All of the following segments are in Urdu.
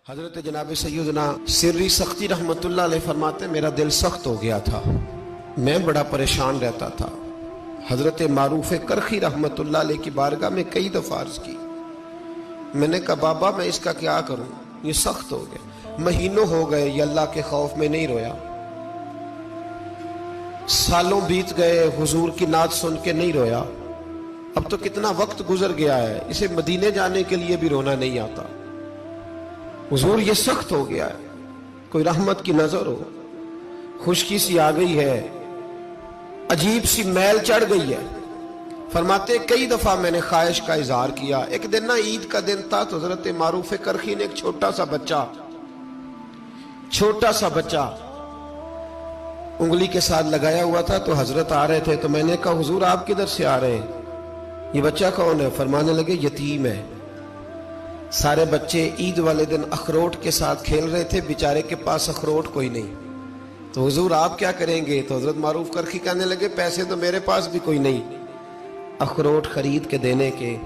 حضرت جناب سیدنا سری سختی رحمت اللہ علیہ فرماتے میرا دل سخت ہو گیا تھا، میں بڑا پریشان رہتا تھا۔ حضرت معروف کرخی رحمت اللہ علیہ کی بارگاہ میں کئی دفعہ عرض کی، میں نے کہا بابا میں اس کا کیا کروں، یہ سخت ہو گیا، مہینوں ہو گئے یہ اللہ کے خوف میں نہیں رویا، سالوں بیت گئے حضور کی نعت سن کے نہیں رویا، اب تو کتنا وقت گزر گیا ہے، اسے مدینے جانے کے لیے بھی رونا نہیں آتا، حضور یہ سخت ہو گیا ہے، کوئی رحمت کی نظر ہو، خشکی سی آ گئی ہے، عجیب سی میل چڑھ گئی ہے۔ فرماتے کئی دفعہ میں نے خواہش کا اظہار کیا۔ ایک دن نا عید کا دن تھا تو حضرت معروف کرخی نے ایک چھوٹا سا بچہ انگلی کے ساتھ لگایا ہوا تھا، تو حضرت آ رہے تھے تو میں نے کہا حضور آپ کدھر سے آ رہے ہیں، یہ بچہ کون ہے؟ فرمانے لگے یتیم ہے۔ سارے بچے عید والے دن اخروٹ کے ساتھ کھیل رہے تھے، بیچارے کے پاس اخروٹ کوئی نہیں، تو حضور آپ کیا کریں گے؟ تو حضرت معروف کرخی کہنے لگے پیسے تو میرے پاس بھی کوئی نہیں اخروٹ خرید کے دینے کے،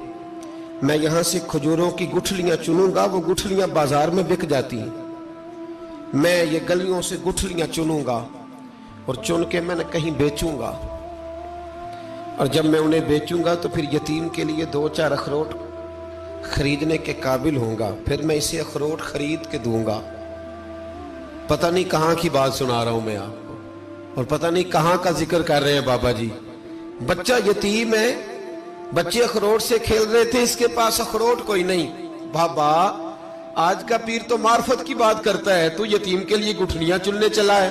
میں یہاں سے کھجوروں کی گٹھلیاں چنوں گا، وہ گٹھلیاں بازار میں بک جاتی ہیں، میں یہ گلیوں سے گٹھلیاں چنوں گا اور چن کے میں نے کہیں بیچوں گا، اور جب میں انہیں بیچوں گا تو پھر یتیم کے لیے 2-4 اخروٹ خریدنے کے قابل ہوں گا، پھر میں اسے اخروٹ خرید کے دوں گا۔ پتہ نہیں کہاں کی بات سنا رہا ہوں میں آپ کو، اور پتہ نہیں کہاں کا ذکر کر رہے ہیں بابا جی۔ بچہ یتیم ہے، بچے اخروٹ سے کھیل رہے تھے، اس کے پاس اخروٹ کوئی نہیں۔ بابا آج کا پیر تو معرفت کی بات کرتا ہے، تو یتیم کے لیے گٹھلیاں چننے چلا ہے۔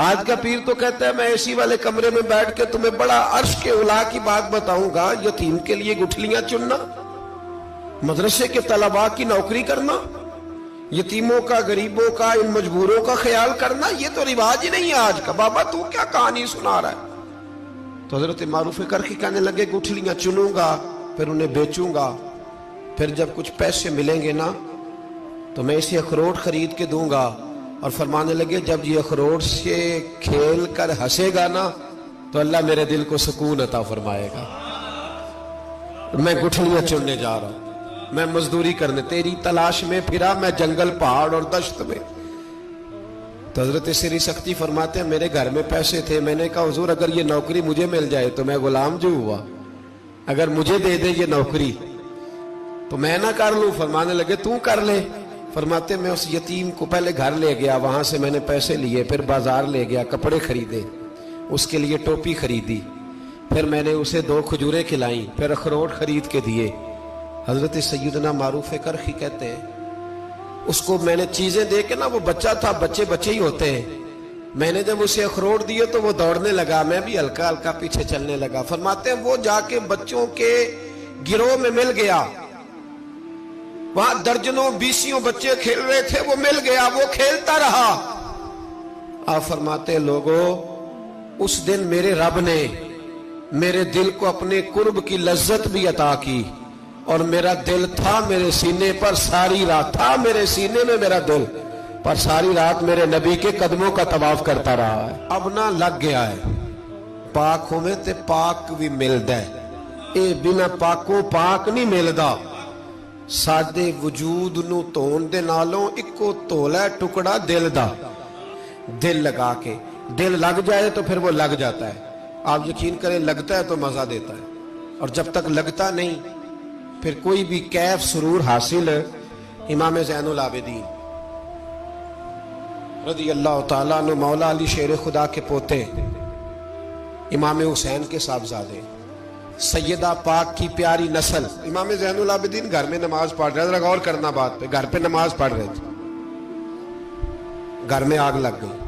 آج کا پیر تو کہتا ہے میں اسی والے کمرے میں بیٹھ کے تمہیں بڑا عرش کے اعلیٰ کی بات بتاؤں گا، یتیم کے لیے گٹھلیاں چننا، مدرسے کے طلباء کی نوکری کرنا، یتیموں کا، غریبوں کا، ان مجبوروں کا خیال کرنا، یہ تو رواج ہی نہیں ہے آج کا۔ بابا تو کیا کہانی سنا رہا ہے؟ تو حضرت معروف کرخی کہنے لگے گٹھلیاں چنوں گا، پھر انہیں بیچوں گا، پھر جب کچھ پیسے ملیں گے نا تو میں اسے اخروٹ خرید کے دوں گا، اور فرمانے لگے جب یہ اخروٹ سے کھیل کر ہنسے گا نا تو اللہ میرے دل کو سکون عطا فرمائے گا۔ میں گٹھلیاں چننے جا رہا ہوں، میں مزدوری کرنے، تیری تلاش میں پھرا میں جنگل، پہاڑ اور دشت میں۔ تو حضرت سری سختی فرماتے ہیں میرے گھر میں پیسے تھے، میں نے کہا حضور اگر یہ نوکری مجھے مل جائے تو میں غلام جو ہوا، اگر مجھے دے دے یہ نوکری تو میں نہ کر لوں؟ فرمانے لگے تو کر لے۔ فرماتے میں اس یتیم کو پہلے گھر لے گیا، وہاں سے میں نے پیسے لیے، پھر بازار لے گیا، کپڑے خریدے، اس کے لیے ٹوپی خریدی، پھر میں نے اسے 2 کھجوریں کھلائیں، پھر اخروٹ خرید کے دیے۔ حضرت سیدنا معروف کرخی کہتے ہیں اس کو میں نے چیزیں دے کے نا، وہ بچہ تھا، بچے ہی ہوتے ہیں، میں نے جب اسے اخروٹ دیے تو وہ دوڑنے لگا، میں بھی ہلکا ہلکا پیچھے چلنے لگا۔ فرماتے ہیں وہ جا کے بچوں کے گروہ میں مل گیا، وہاں درجنوں 20 بچے کھیل رہے تھے، وہ مل گیا، وہ کھیلتا رہا۔ آپ فرماتے ہیں لوگوں اس دن میرے رب نے میرے دل کو اپنے قرب کی لذت بھی عطا کی، اور میرا دل تھا میرے سینے پر ساری رات، تھا میرے سینے میں میرا دل، پر ساری رات میرے نبی کے قدموں کا طواف کرتا رہا ہے۔ اب نہ لگ گیا ہے، پاک ہوئے تے پاک بھی ملدا ہے، اے بنا پاکوں پاک نہیں ملدا۔ سادے وجود نو تون دے نالوں اکو تولا ٹکڑا دل دا، دل لگا کے، دل لگ جائے تو پھر وہ لگ جاتا ہے۔ آپ یقین کریں لگتا ہے تو مزہ دیتا ہے، اور جب تک لگتا نہیں پھر کوئی بھی کیف سرور حاصل۔ امام زین العابدین رضی اللہ تعالیٰ عنہ مولا علی شیر خدا کے پوتے، امام حسین کے صاحبزادے، سیدہ پاک کی پیاری نسل، امام زین العابدین گھر میں نماز پڑھ رہے تھے، غور کرنا بات پہ، گھر پہ نماز پڑھ رہے تھے، گھر میں آگ لگ گئی۔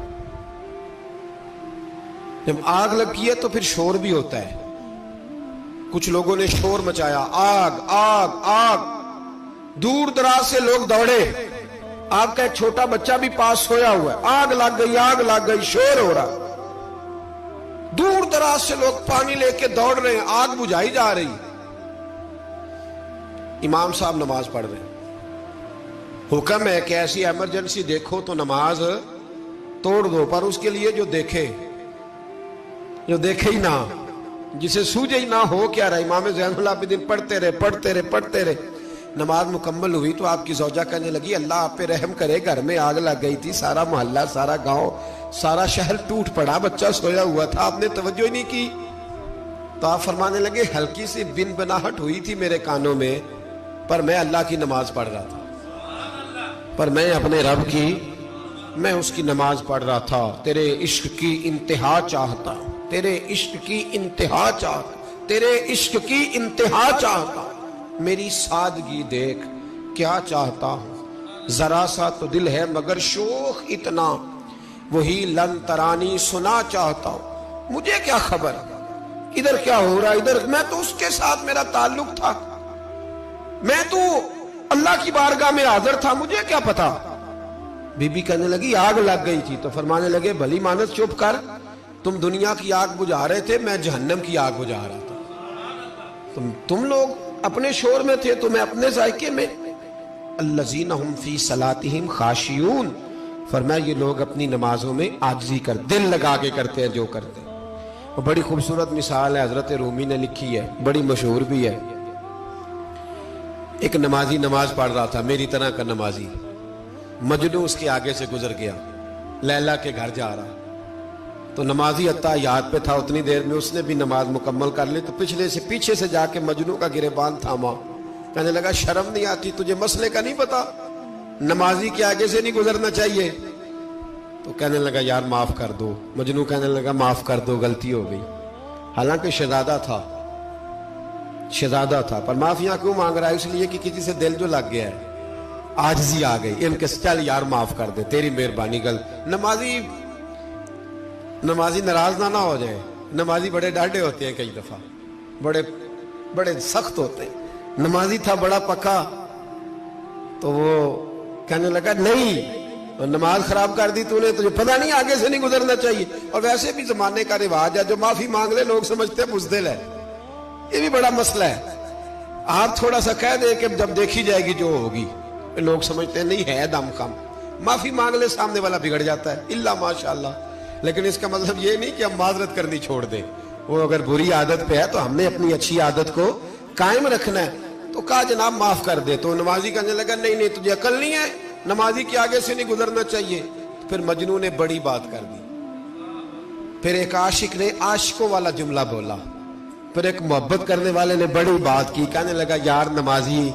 جب آگ لگی ہے تو پھر شور بھی ہوتا ہے، کچھ لوگوں نے شور مچایا، آگ آگ آگ، دور دراز سے لوگ دوڑے، آپ کا ایک چھوٹا بچہ بھی پاس سویا ہوا ہے، آگ لگ گئی، شور ہو رہا، دور دراز سے لوگ پانی لے کے دوڑ رہے ہیں، آگ بجھائی جا رہی، امام صاحب نماز پڑھ رہے ہیں۔ حکم ہے کہ ایسی ایمرجنسی دیکھو تو نماز توڑ دو، پر اس کے لیے جو دیکھے ہی نہ، جسے سوجے ہی نہ ہو کیا رہا۔ امام زین العابدین پڑھتے رہے، نماز مکمل ہوئی تو آپ کی زوجہ کہنے لگی اللہ آپ پہ رحم کرے، گھر میں آگ لگ گئی تھی، سارا محلہ، سارا گاؤں، سارا شہر ٹوٹ پڑا، بچہ سویا ہوا تھا، آپ نے توجہ ہی نہیں کی۔ تو آپ فرمانے لگے ہلکی سی بن بناہٹ ہوئی تھی میرے کانوں میں، پر میں اللہ کی نماز پڑھ رہا تھا، پر میں اپنے رب کی، میں اس کی نماز پڑھ رہا تھا، تیرے عشق کی انتہا چاہتا، تیرے عشق کی انتہا چاہتا، تیرے عشق کی انتہا چاہتا، میری سادگی دیکھ کیا چاہتا ہوں، ذرا سا تو دل ہے مگر شوخ اتنا، وہی لن ترانی سنا چاہتا ہوں، مجھے کیا خبر ادھر کیا ہو رہا، ادھر میں تو اس کے ساتھ میرا تعلق تھا، میں تو اللہ کی بارگاہ میں حاضر تھا، مجھے کیا پتا۔ بی بی کہنے لگی آگ لگ گئی تھی، تو فرمانے لگے بھلی مانس چپ کر، تم دنیا کی آگ بجھا رہے تھے، میں جہنم کی آگ بجھا رہا تھا، تم لوگ اپنے شور میں تھے تو میں اپنے ذائقے میں۔ الذین ہم فی صلاتہم خاشعون، فرمایا یہ لوگ اپنی نمازوں میں عاجزی کر، دل لگا کے کرتے ہیں جو کرتے ہیں۔ وہ بڑی خوبصورت مثال ہے، حضرت رومی نے لکھی ہے، بڑی مشہور بھی ہے۔ ایک نمازی نماز پڑھ رہا تھا، میری طرح کا نمازی، مجنو اس کے آگے سے گزر گیا، لیلا کے گھر جا رہا، تو نمازی اتحیات پہ تھا، اتنی دیر میں اس نے بھی نماز مکمل کر لی، تو پیچھے سے جا کے مجنو کا گریبان تھاما، کہنے لگا شرم نہیں آتی تجھے، مسئلے کا نہیں پتا، نمازی کے آگے سے نہیں گزرنا چاہیے؟ تو کہنے لگا یار معاف کر دو، مجنو کہنے لگا معاف کر دو، غلطی ہو گئی، حالانکہ شہزادہ تھا، پر معافیاں کیوں مانگ رہا ہے؟ اس لیے کہ کسی سے دل جو لگ گیا ہے، عاجزی آ گئی، ان کے چل یار معاف کر دے، تیری مہربانی، نمازی ناراض نہ ہو جائے، نمازی بڑے ڈاڈے ہوتے ہیں، کئی دفعہ بڑے سخت ہوتے ہیں، نمازی تھا بڑا پکا، تو وہ کہنے لگا نہیں، نماز خراب کر دی تو نے، تجھے پتہ نہیں آگے سے نہیں گزرنا چاہیے، اور ویسے بھی زمانے کا رواج ہے، جو معافی مانگ لے لوگ سمجھتے ہیں بزدل ہے، یہ بھی بڑا مسئلہ ہے، آپ تھوڑا سا کہہ دیں کہ جب دیکھی جائے گی جو ہوگی، لوگ سمجھتے ہیں نہیں ہے دم کم، معافی مانگ لے سامنے والا بگڑ جاتا ہے، الا ماشاءاللہ، لیکن اس کا مطلب یہ نہیں کہ ہم معذرت کرنی چھوڑ دیں، وہ اگر بری عادت پہ ہے تو ہم نے اپنی اچھی عادت کو قائم رکھنا ہے، تو کہا جناب معاف کر دے، تو نمازی کہنے لگا نہیں تجھے عقل نہیں ہے، نمازی کے آگے سے نہیں گزرنا چاہیے، پھر مجنون نے بڑی بات کر دی، پھر ایک عاشق نے عاشقوں والا جملہ بولا، پھر ایک محبت کرنے والے نے بڑی بات کی، کہنے لگا یار نمازی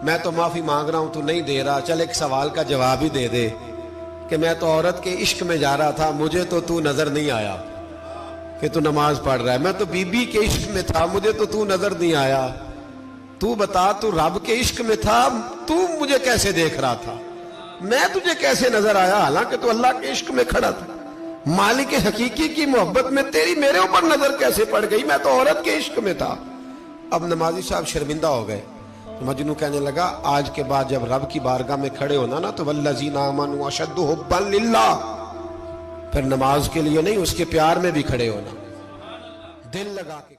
میں تو معافی مانگ رہا ہوں تو نہیں دے رہا، چل ایک سوال کا جواب ہی دے دے کہ میں تو عورت کے عشق میں جا رہا تھا، مجھے تو نظر نہیں آیا کہ تو نماز پڑھ رہا ہے، میں تو بی بی کے عشق میں تھا، مجھے تو نظر نہیں آیا، تو بتا تو رب کے عشق میں تھا، تو مجھے کیسے دیکھ رہا تھا، میں تجھے کیسے نظر آیا، حالانکہ تو اللہ کے عشق میں کھڑا تھا، مالک حقیقی کی محبت میں تیری میرے اوپر نظر کیسے پڑ گئی، میں تو عورت کے عشق میں تھا۔ اب نمازی صاحب شرمندہ ہو گئے، مجنو کہنے لگا آج کے بعد جب رب کی بارگاہ میں کھڑے ہونا نا تو والذین آمنوا اشد حبا للہ، پھر نماز کے لیے نہیں، اس کے پیار میں بھی کھڑے ہونا، دل لگا کے